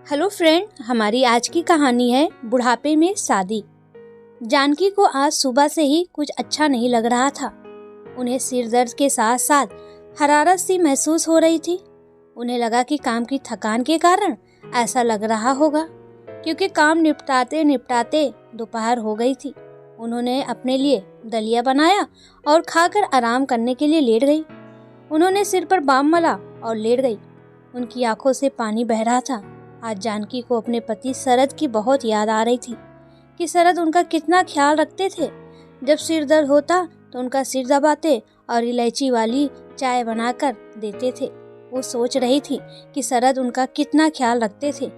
Hello friend, हमारी आज की कहानी है बुढ़ापे में शादी। जानकी को आज सुबह से ही कुछ अच्छा नहीं लग रहा था। उन्हें सिर दर्द के साथ साथ हरारत सी महसूस हो रही थी। उन्हें लगा कि काम की थकान के कारण ऐसा लग रहा होगा, क्योंकि काम निपटाते निपटाते दोपहर हो गई थी। उन्होंने अपने लिए दलिया बनाया और खाकर आराम करने के लिए लेट गई। उन्होंने सिर पर बाम मला और लेट गई। उनकी आंखों से पानी बह रहा था। आज जानकी को अपने पति शरद की बहुत याद आ रही थी कि शरद उनका कितना ख्याल रखते थे। जब सिर दर्द होता तो उनका सिर दबाते और इलायची वाली चाय बनाकर देते थे। वो सोच रही थी कि शरद उनका कितना ख्याल रखते थे।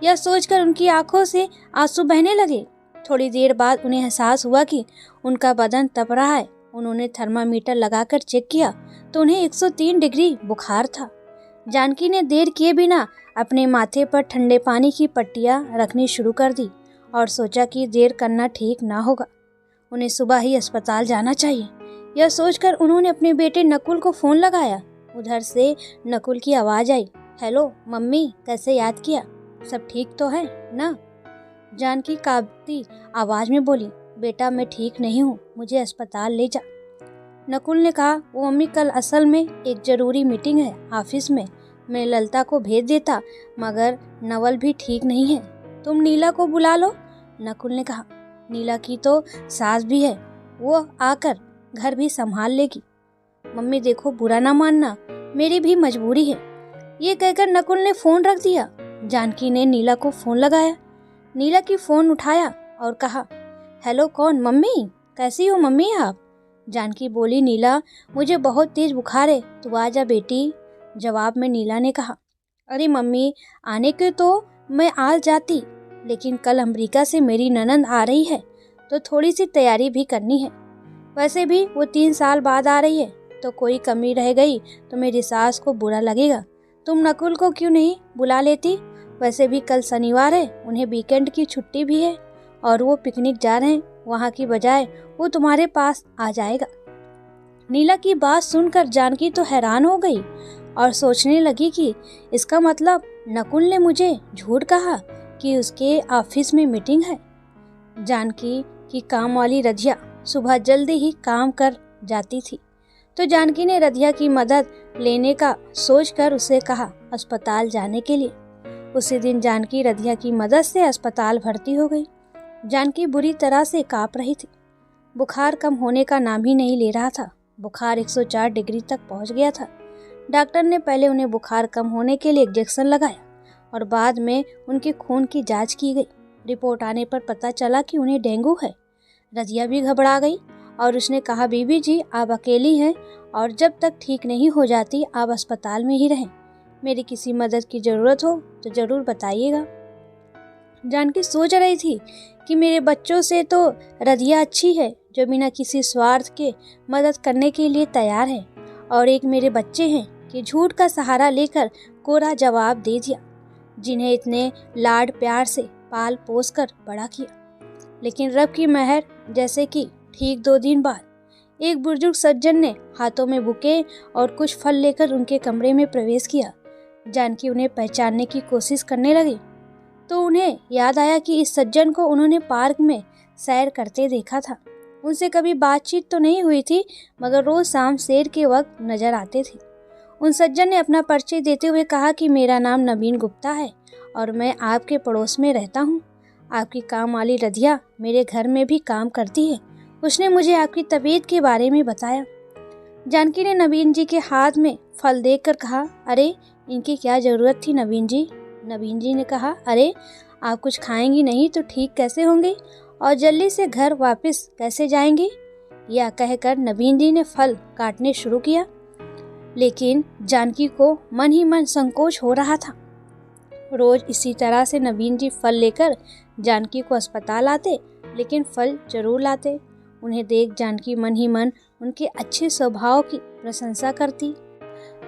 यह सोचकर उनकी आंखों से आंसू बहने लगे। थोड़ी देर बाद उन्हें एहसास हुआ कि उनका बदन तप रहा है। उन्होंने थर्मामीटर लगाकर चेक किया तो उन्हें 103 डिग्री बुखार था। जानकी ने देर किए बिना अपने माथे पर ठंडे पानी की पट्टियां रखनी शुरू कर दी और सोचा कि देर करना ठीक ना होगा। उन्हें सुबह ही अस्पताल जाना चाहिए। यह सोचकर उन्होंने अपने बेटे नकुल को फोन लगाया। उधर से नकुल की आवाज आई, हेलो मम्मी, कैसे याद किया? सब ठीक तो है ना? जानकी कांपती आवाज में बोली, बेटा मैं ठीक नहीं हूँ, मुझे अस्पताल ले जा। नकुल ने कहा, वो मम्मी कल असल में एक जरूरी मीटिंग है ऑफिस में। मैं ललिता को भेज देता मगर नवल भी ठीक नहीं है। तुम नीला को बुला लो। नकुल ने कहा, नीला की तो सास भी है, वो आकर घर भी संभाल लेगी। मम्मी देखो, बुरा ना मानना, मेरी भी मजबूरी है। ये कहकर नकुल ने फोन रख दिया। जानकी ने नीला को फोन लगाया। नीला की फोन उठाया और कहा, हेलो कौन? मम्मी कैसी हो मम्मी आप? जानकी बोली, नीला मुझे बहुत तेज बुखार है, तू आ जा बेटी। जवाब में नीला ने कहा, अरे मम्मी आने के तो मैं आ जाती, लेकिन कल अमेरिका से मेरी ननंद आ रही है तो थोड़ी सी तैयारी भी करनी है। वैसे भी वो 3 साल बाद आ रही है, तो कोई कमी रह गई तो मेरी सास को बुरा लगेगा। तुम नकुल को क्यों नहीं बुला लेती? वैसे भी कल शनिवार है, उन्हें वीकेंड की छुट्टी भी है और वो पिकनिक जा रहे हैं। वहाँ की बजाय वो तुम्हारे पास आ जाएगा। नीला की बात सुनकर जानकी तो हैरान हो गई और सोचने लगी कि इसका मतलब नकुल ने मुझे झूठ कहा कि उसके ऑफिस में मीटिंग है। जानकी की काम वाली रधिया सुबह जल्दी ही काम कर जाती थी, तो जानकी ने रधिया की मदद लेने का सोचकर उसे कहा अस्पताल जाने के लिए। उसी दिन जानकी रधिया की मदद से अस्पताल भर्ती हो गई। जानकी बुरी तरह से कांप रही थी। बुखार कम होने का नाम ही नहीं ले रहा था। बुखार 104 डिग्री तक पहुंच गया था। डॉक्टर ने पहले उन्हें बुखार कम होने के लिए इंजेक्शन लगाया और बाद में उनके खून की जांच की गई। रिपोर्ट आने पर पता चला कि उन्हें डेंगू है। रजिया भी घबरा गई और उसने कहा, बीबी जी आप अकेली हैं और जब तक ठीक नहीं हो जाती आप अस्पताल में ही रहें। मेरी किसी मदद की ज़रूरत हो तो ज़रूर बताइएगा। जानकी सोच रही थी कि मेरे बच्चों से तो रधिया अच्छी है, जो बिना किसी स्वार्थ के मदद करने के लिए तैयार है, और एक मेरे बच्चे हैं कि झूठ का सहारा लेकर कोरा जवाब दे दिया, जिन्हें इतने लाड प्यार से पाल पोस कर बड़ा किया। लेकिन रब की मेहर जैसे कि ठीक 2 दिन बाद एक बुजुर्ग सज्जन ने हाथों में बुके और कुछ फल लेकर उनके कमरे में प्रवेश किया। जानकी उन्हें पहचानने की कोशिश करने लगी तो उन्हें याद आया कि इस सज्जन को उन्होंने पार्क में सैर करते देखा था। उनसे कभी बातचीत तो नहीं हुई थी, मगर रोज शाम सैर के वक्त नजर आते थे। उन सज्जन ने अपना परिचय देते हुए कहा कि मेरा नाम नवीन गुप्ता है और मैं आपके पड़ोस में रहता हूँ। आपकी काम वाली रधिया मेरे घर में भी काम करती है। उसने मुझे आपकी तबीयत के बारे में बताया। जानकी ने नवीन जी के हाथ में फल देखकर कहा, अरे इनकी क्या जरूरत थी नवीन जी? नवीन जी ने कहा, अरे आप कुछ खाएंगी नहीं तो ठीक कैसे होंगे और जल्दी से घर वापस कैसे जाएंगे? यह कहकर नवीन जी ने फल काटने शुरू किया, लेकिन जानकी को मन ही मन संकोच हो रहा था। रोज इसी तरह से नवीन जी फल लेकर जानकी को अस्पताल आते, लेकिन फल जरूर लाते। उन्हें देख जानकी मन ही मन उनके अच्छे स्वभाव की प्रशंसा करती।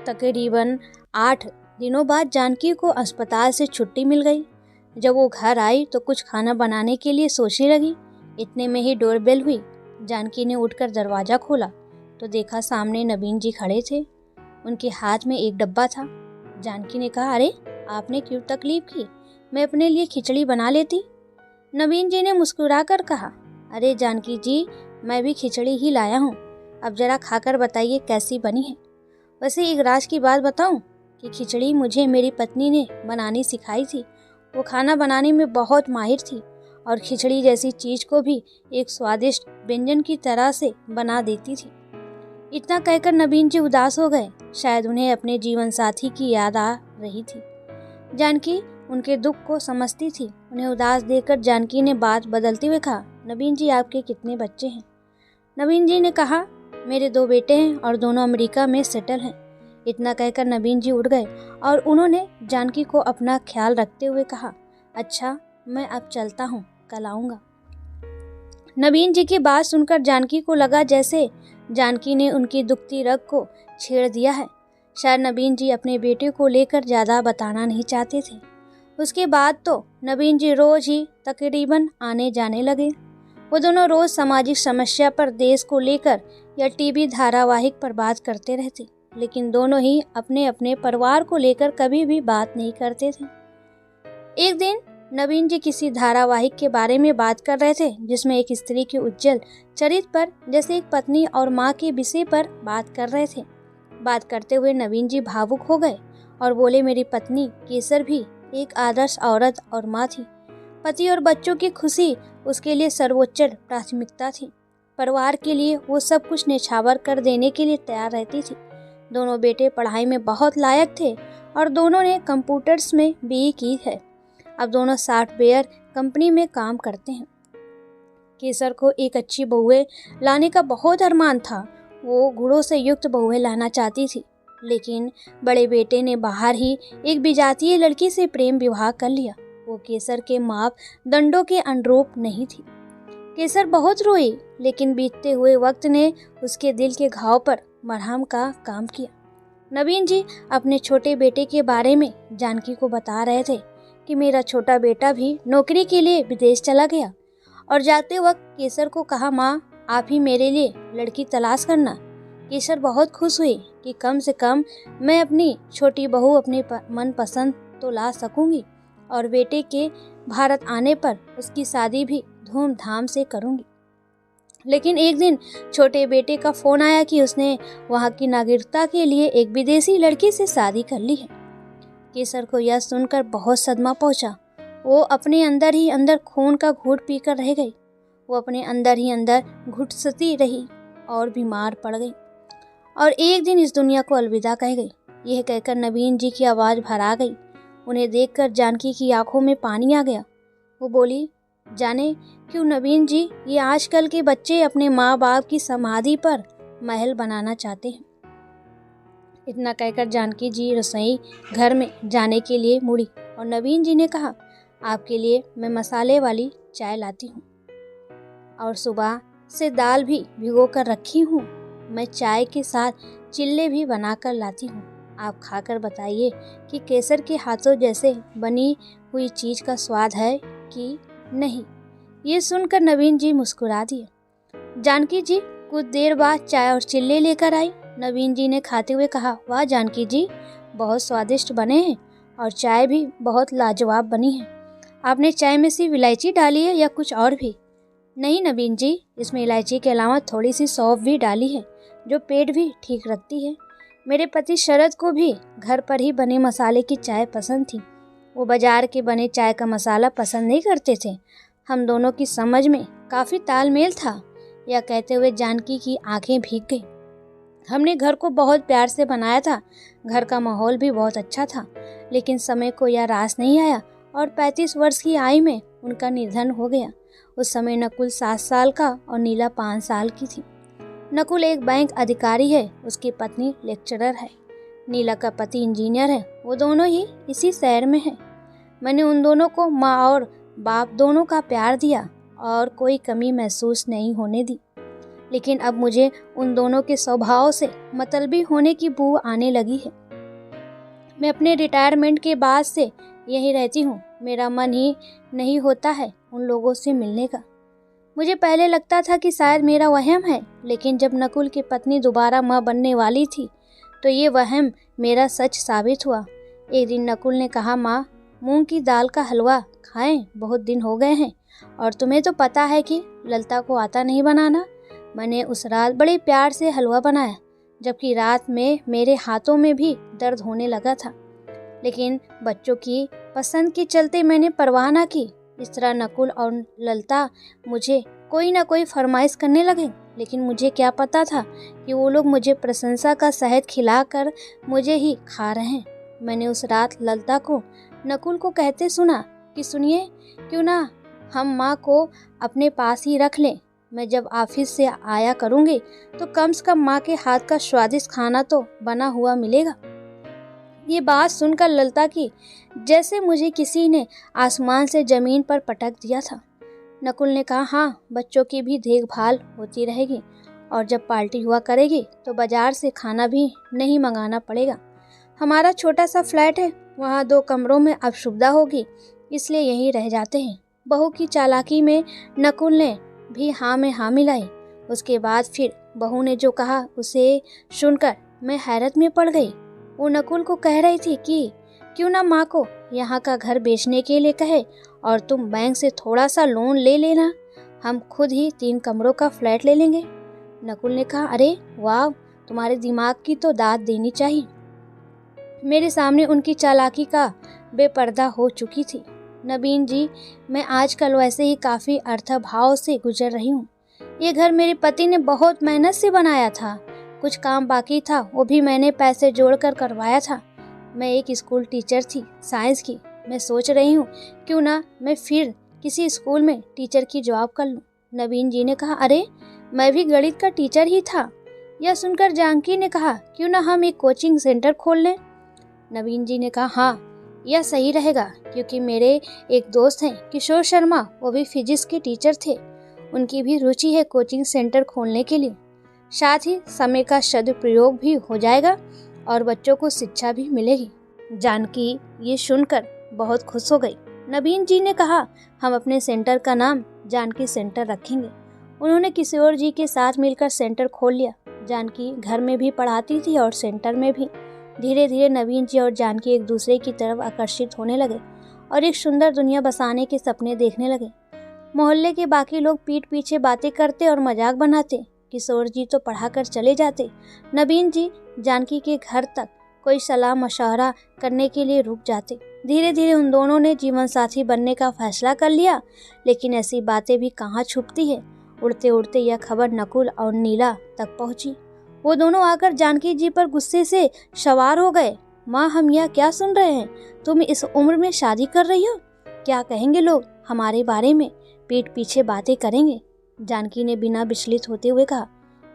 तकरीबन 8 दिनों बाद जानकी को अस्पताल से छुट्टी मिल गई। जब वो घर आई तो कुछ खाना बनाने के लिए सोचने लगी। इतने में ही डोरबेल हुई। जानकी ने उठकर दरवाज़ा खोला तो देखा सामने नवीन जी खड़े थे। उनके हाथ में एक डब्बा था। जानकी ने कहा, अरे आपने क्यों तकलीफ की? मैं अपने लिए खिचड़ी बना लेती। नवीन जी ने मुस्कुराकर कहा, अरे जानकी जी, मैं भी खिचड़ी ही लाया हूँ, अब जरा खाकर बताइए कैसी बनी है। वैसे एक राज की बात बताऊं कि खिचड़ी मुझे मेरी पत्नी ने बनानी सिखाई थी। वो खाना बनाने में बहुत माहिर थी और खिचड़ी जैसी चीज को भी एक स्वादिष्ट व्यंजन की तरह से बना देती थी। इतना कहकर नवीन जी उदास हो गए। शायद उन्हें अपने जीवन साथी की याद आ रही थी। जानकी उनके दुख को समझती थी। उन्हें उदास देखकर जानकी ने बात बदलते हुए कहा, नवीन जी, आपके कितने बच्चे हैं? नवीन जी ने कहा, मेरे 2 बेटे हैं और दोनों अमेरिका में सेटल हैं। इतना कहकर नवीन जी उठ गए और उन्होंने जानकी को अपना ख्याल रखते हुए कहा, अच्छा, मैं अब चलता हूँ, कल आऊँगा। नवीन जी की बात सुनकर जानकी को लगा जैसे जानकी ने उनकी दुखती रग को छेड़ दिया है। शायद नवीन जी अपने बेटे को लेकर ज़्यादा बताना नहीं चाहते थे। उसके बाद तो नवीन जी रोज ही तकरीबन आने जाने लगे। वो दोनों रोज सामाजिक समस्या पर, देश को लेकर या टीवी धारावाहिक पर बात करते रहते, लेकिन दोनों ही अपने अपने परिवार को लेकर कभी भी बात नहीं करते थे। एक दिन नवीन जी किसी धारावाहिक के बारे में बात कर रहे थे जिसमें एक स्त्री के उज्जवल चरित्र पर, जैसे एक पत्नी और माँ के विषय पर बात कर रहे थे। बात करते हुए नवीन जी भावुक हो गए और बोले, मेरी पत्नी केसर भी एक आदर्श औरत और माँ थी। पति और बच्चों की खुशी उसके लिए सर्वोच्च प्राथमिकता थी। परिवार के लिए वो सब कुछ न्यौछावर कर देने के लिए तैयार रहती थी। दोनों बेटे पढ़ाई में बहुत लायक थे और दोनों ने कंप्यूटर्स में बीई की है। अब दोनों सॉफ्टवेयर कंपनी में काम करते हैं। केसर को एक अच्छी बहुएं लाने का बहुत अरमान था। वो गुणों से युक्त बहुएं लाना चाहती थी, लेकिन बड़े बेटे ने बाहर ही एक विजातीय लड़की से प्रेम विवाह कर लिया। वो केसर के मापदंडों के अनुरूप नहीं थी। केसर बहुत रोई, लेकिन बीतते हुए वक्त ने उसके दिल के घाव पर मरहम का काम किया। नवीन जी अपने छोटे बेटे के बारे में जानकी को बता रहे थे कि मेरा छोटा बेटा भी नौकरी के लिए विदेश चला गया, और जाते वक्त केसर को कहा, माँ, आप ही मेरे लिए लड़की तलाश करना। केसर बहुत खुश हुई कि कम से कम मैं अपनी छोटी बहू अपने मन पसंद तो ला सकूंगी और बेटे के भारत आने पर उसकी शादी भी धूमधाम से करूंगी। लेकिन एक दिन छोटे बेटे का फोन आया कि उसने वहां की नागरिकता के लिए एक विदेशी लड़की से शादी कर ली है। केसर को यह सुनकर बहुत सदमा पहुंचा। वो अपने अंदर ही अंदर खून का घूंट पीकर रह गई। वो अपने अंदर ही अंदर घुटसती रही और बीमार पड़ गई और एक दिन इस दुनिया को अलविदा कह गई। यह कहकर नवीन जी की आवाज़ भर आ गई। उन्हें देखकर जानकी की आंखों में पानी आ गया। वो बोली, जाने क्यों नवीन जी, ये आजकल के बच्चे अपने माँ बाप की समाधि पर महल बनाना चाहते हैं। इतना कहकर जानकी जी रसोई घर में जाने के लिए मुड़ी और नवीन जी ने कहा, आपके लिए मैं मसाले वाली चाय लाती हूँ और सुबह से दाल भी भिगो कर रखी हूँ। मैं चाय के साथ चिल्ले भी बनाकर लाती हूँ। आप खाकर बताइए कि केसर के हाथों जैसे बनी हुई चीज़ का स्वाद है कि नहीं। ये सुनकर नवीन जी मुस्कुरा दिए। जानकी जी कुछ देर बाद चाय और चिल्ले लेकर आई। नवीन जी ने खाते हुए कहा, वाह जानकी जी, बहुत स्वादिष्ट बने हैं और चाय भी बहुत लाजवाब बनी है। आपने चाय में सिर्फ इलायची डाली है या कुछ और भी? नहीं नवीन जी, इसमें इलायची के अलावा थोड़ी सी सौंफ भी डाली है जो पेट भी ठीक रखती है। मेरे पति शरद को भी घर पर ही बने मसाले की चाय पसंद थी। वो बाजार के बने चाय का मसाला पसंद नहीं करते थे। हम दोनों की समझ में काफ़ी तालमेल था। यह कहते हुए जानकी की आंखें भीग गई। हमने घर को बहुत प्यार से बनाया था। घर का माहौल भी बहुत अच्छा था, लेकिन समय को यह रास नहीं आया और 35 वर्ष की आयु में उनका निधन हो गया। उस समय नकुल 7 साल का और नीला 5 साल की थी। नकुल एक बैंक अधिकारी है, उसकी पत्नी लेक्चरर है। नीला का पति इंजीनियर है। वो दोनों ही इसी शहर में हैं। मैंने उन दोनों को माँ और बाप दोनों का प्यार दिया और कोई कमी महसूस नहीं होने दी। लेकिन अब मुझे उन दोनों के स्वभाव से मतलबी होने की बू आने लगी है। मैं अपने रिटायरमेंट के बाद से यहीं रहती हूँ। मेरा मन ही नहीं होता है उन लोगों से मिलने का। मुझे पहले लगता था कि शायद मेरा वहम है, लेकिन जब नकुल की पत्नी दोबारा माँ बनने वाली थी, थी, मूंग की दाल का हलवा खाएं, बहुत दिन हो गए हैं। और तुम्हें तो पता है कि ललिता को आता नहीं बनाना। मैंने उस रात बड़े प्यार से हलवा बनाया, जबकि रात में मेरे हाथों में भी दर्द होने लगा था। लेकिन बच्चों की पसंद के चलते मैंने परवाह ना की। इस तरह नकुल और ललिता मुझे कोई ना कोई फरमाइश करने लगे, लेकिन मुझे क्या पता था कि वो लोग मुझे प्रशंसा का शहद खिलाकर मुझे ही खा रहे हैं। मैंने उस रात ललिता को नकुल को कहते सुना कि सुनिए, क्यों ना हम माँ को अपने पास ही रख लें। मैं जब ऑफिस से आया करूँगी तो कम से कम माँ के हाथ का स्वादिष्ट खाना तो बना हुआ मिलेगा। ये बात सुनकर ललिता की जैसे मुझे किसी ने आसमान से जमीन पर पटक दिया था। नकुल ने कहा, हाँ, बच्चों की भी देखभाल होती रहेगी और जब पार्टी हुआ करेगी तो बाजार से खाना भी नहीं मंगाना पड़ेगा। हमारा छोटा सा फ्लैट है, वहाँ 2 कमरों में अब सुविधा होगी, इसलिए यहीं रह जाते हैं। बहू की चालाकी में नकुल ने भी हाँ में हाँ मिलाई। उसके बाद फिर बहू ने जो कहा उसे सुनकर मैं हैरत में पड़ गई। वो नकुल को कह रही थी कि क्यों ना माँ को यहाँ का घर बेचने के लिए कहे और तुम बैंक से थोड़ा सा लोन ले लेना, हम खुद ही 3 कमरों का फ्लैट ले लेंगे। नकुल ने कहा, अरे वाह, तुम्हारे दिमाग की तो दाद देनी चाहिए। मेरे सामने उनकी चालाकी का बेपर्दा हो चुकी थी। नवीन जी, मैं आजकल वैसे ही काफ़ी अर्थाभाव से गुजर रही हूँ। ये घर मेरे पति ने बहुत मेहनत से बनाया था। कुछ काम बाकी था, वो भी मैंने पैसे जोड़कर करवाया था। मैं एक स्कूल टीचर थी, साइंस की। मैं सोच रही हूँ क्यों ना मैं फिर किसी स्कूल में टीचर की जॉब कर लूँ। नवीन जी ने कहा, अरे मैं भी गणित का टीचर ही था। यह सुनकर जानकी ने कहा, क्यों ना हम एक कोचिंग सेंटर खोल लें। नवीन जी ने कहा, हाँ, यह सही रहेगा, क्योंकि मेरे एक दोस्त हैं किशोर शर्मा, वो भी फिजिक्स के टीचर थे। उनकी भी रुचि है कोचिंग सेंटर खोलने के लिए। साथ ही समय का सदुपयोग भी हो जाएगा और बच्चों को शिक्षा भी मिलेगी। जानकी ये सुनकर बहुत खुश हो गई। नवीन जी ने कहा, हम अपने सेंटर का नाम जानकी सेंटर रखेंगे। उन्होंने किशोर जी के साथ मिलकर सेंटर खोल लिया। जानकी घर में भी पढ़ाती थी और सेंटर में भी। धीरे धीरे नवीन जी और जानकी एक दूसरे की तरफ आकर्षित होने लगे और एक सुंदर दुनिया बसाने के सपने देखने लगे। मोहल्ले के बाकी लोग पीठ पीछे बातें करते और मजाक बनाते। किशोर जी तो पढ़ाकर चले जाते। नवीन जी जानकी के घर तक कोई सलाह मशवरा करने के लिए रुक जाते। धीरे धीरे उन दोनों ने जीवन साथी बनने का फैसला कर लिया। लेकिन ऐसी बातें भी कहाँ छुपती है। उड़ते उड़ते यह खबर नकुल और नीला तक पहुंची। वो दोनों आकर जानकी जी पर गुस्से से सवार हो गए। माँ, हम यह क्या सुन रहे हैं? तुम इस उम्र में शादी कर रही हो? क्या कहेंगे लोग हमारे बारे में? पीठ पीछे बातें करेंगे। जानकी ने बिना विचलित होते हुए कहा,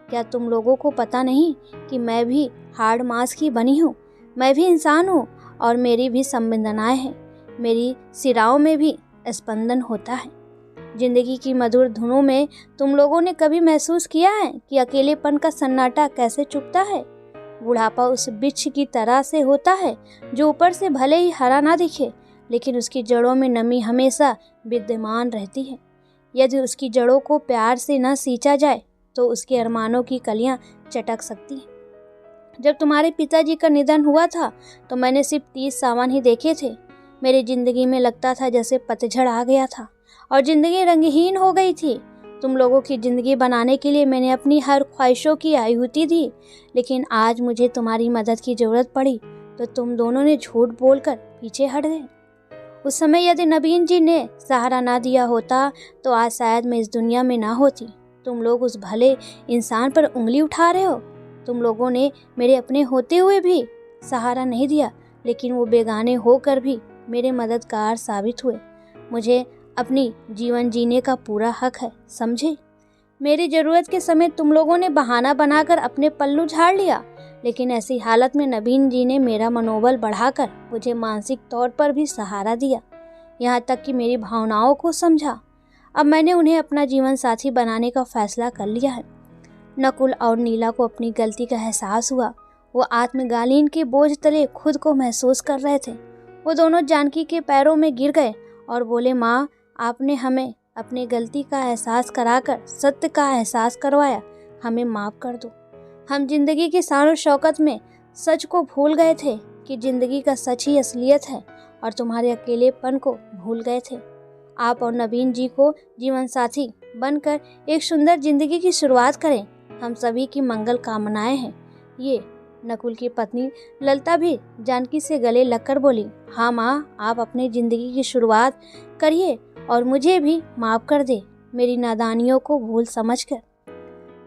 क्या तुम लोगों को पता नहीं कि मैं भी हाड़ मांस की बनी हूँ? मैं भी इंसान हूँ और मेरी भी संवेदनाएं हैं। मेरी सिराओं में भी स्पंदन होता है। जिंदगी की मधुर धुनों में तुम लोगों ने कभी महसूस किया है कि अकेलेपन का सन्नाटा कैसे चुभता है? बुढ़ापा उस वृक्ष की तरह से होता है जो ऊपर से भले ही हरा ना दिखे, लेकिन उसकी जड़ों में नमी हमेशा विद्यमान रहती है। यदि उसकी जड़ों को प्यार से न सींचा जाए तो उसके अरमानों की कलियां चटक सकती हैं। जब तुम्हारे पिताजी का निधन हुआ था तो मैंने सिर्फ 30 सावन ही देखे थे। मेरी जिंदगी में लगता था जैसे पतझड़ आ गया था और जिंदगी रंगहीन हो गई थी। तुम लोगों की जिंदगी बनाने के लिए मैंने अपनी हर ख्वाहिशों की आहुति दी, लेकिन आज मुझे तुम्हारी मदद की जरूरत पड़ी तो तुम दोनों ने झूठ बोलकर पीछे हट गए। उस समय यदि नवीन जी ने सहारा ना दिया होता तो आज शायद मैं इस दुनिया में ना होती। तुम लोग उस भले इंसान पर उंगली उठा रहे हो। तुम लोगों ने मेरे अपने होते हुए भी सहारा नहीं दिया, लेकिन वो बेगाने होकर भी मेरे मददगार साबित हुए। मुझे अपनी जीवन जीने का पूरा हक है, समझे? मेरी जरूरत के समय तुम लोगों ने बहाना बनाकर अपने पल्लू झाड़ लिया, लेकिन ऐसी हालत में नवीन जी ने मेरा मनोबल बढ़ाकर मुझे मानसिक तौर पर भी सहारा दिया, यहाँ तक कि मेरी भावनाओं को समझा। अब मैंने उन्हें अपना जीवन साथी बनाने का फैसला कर लिया है। नकुल और नीला को अपनी गलती का एहसास हुआ। वो आत्मगालीन के बोझ तले खुद को महसूस कर रहे थे। वो दोनों जानकी के पैरों में गिर गए और बोले, माँ, आपने हमें अपनी गलती का एहसास कराकर सत्य का एहसास करवाया। हमें माफ़ कर दो। हम जिंदगी की शान और शौकत में सच को भूल गए थे कि जिंदगी का सच ही असलियत है और तुम्हारे अकेलेपन को भूल गए थे। आप और नवीन जी को जीवन साथी बनकर एक सुंदर जिंदगी की शुरुआत करें। हम सभी की मंगल कामनाएं हैं। ये नकुल की पत्नी ललिता भी जानकी से गले लगकर बोली, हाँ माँ, आप अपनी जिंदगी की शुरुआत करिए और मुझे भी माफ कर दे, मेरी नादानियों को भूल समझकर।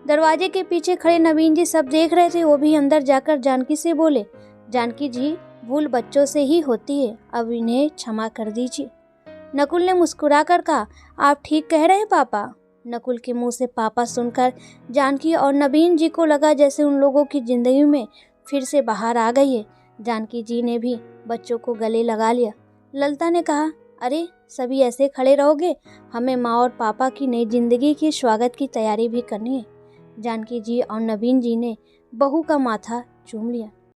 दरवाजे के पीछे खड़े नवीन जी सब देख रहे थे। वो भी अंदर जाकर जानकी से बोले, जानकी जी, भूल बच्चों से ही होती है, अब इन्हें क्षमा कर दीजिए। नकुल ने मुस्कुराकर कहा, आप ठीक कह रहे हैं पापा। नकुल के मुंह से पापा सुनकर जानकी और नवीन जी को लगा जैसे उन लोगों की जिंदगी में फिर से बाहर आ गई है। जानकी जी ने भी बच्चों को गले लगा लिया। ललिता ने कहा, अरे सभी ऐसे खड़े रहोगे, हमें माँ और पापा की नई जिंदगी की स्वागत की तैयारी भी करनी है। जानकी जी और नवीन जी ने बहू का माथा चूम लिया।